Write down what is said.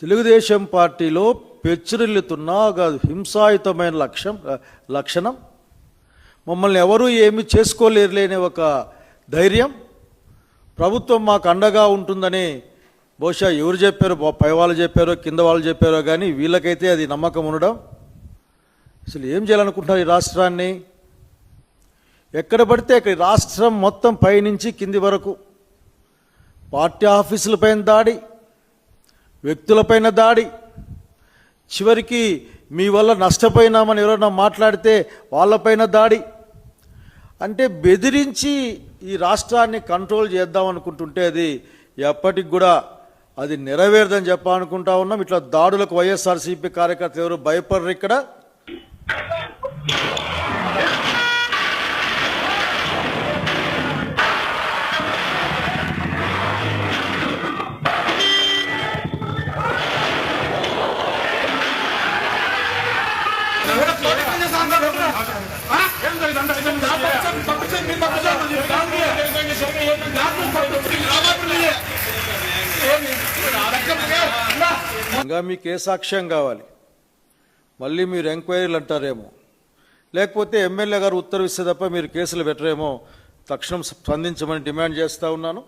తెలుగుదేశం పార్టీలో పెచ్చురిల్లుతున్న ఒక హింసాయుతమైన లక్షణం, మమ్మల్ని ఎవరూ ఏమి చేసుకోలేరులేని ఒక ధైర్యం, ప్రభుత్వం మాకు అండగా ఉంటుందని బహుశా ఎవరు చెప్పారో, పై వాళ్ళు చెప్పారో కింద వాళ్ళు చెప్పారో కానీ వీళ్ళకైతే అది నమ్మకం ఉండడం. అసలు ఏం చేయాలనుకుంటున్నారు ఈ రాష్ట్రాన్ని? ఎక్కడ పడితే అక్కడ రాష్ట్రం మొత్తం పైనుంచి కింది వరకు పార్టీ ఆఫీసులపైన దాడి, వ్యక్తులపైన దాడి, చివరికి మీ వల్ల నష్టపోయినామని ఎవరైనా మాట్లాడితే వాళ్ళపైన దాడి. అంటే బెదిరించి ఈ రాష్ట్రాన్ని కంట్రోల్ చేద్దాం అనుకుంటుంటే అది ఎప్పటికి కూడా అది నెరవేరదని చెప్పాలనుకుంటా ఉన్నాం. ఇట్లా దాడులకు వైఎస్ఆర్సీపీ కార్యకర్తలు ఎవరు భయపడరు. ఇక్కడ ఇంకా మీకు ఏ సాక్ష్యం కావాలి? మళ్ళీ మీరు ఎంక్వైరీలు అంటారేమో, లేకపోతే ఎమ్మెల్యే గారు ఉత్తర్విస్తే తప్ప మీరు కేసులు పెట్టరేమో. తక్షణం స్పందించమని డిమాండ్ చేస్తూ ఉన్నాను.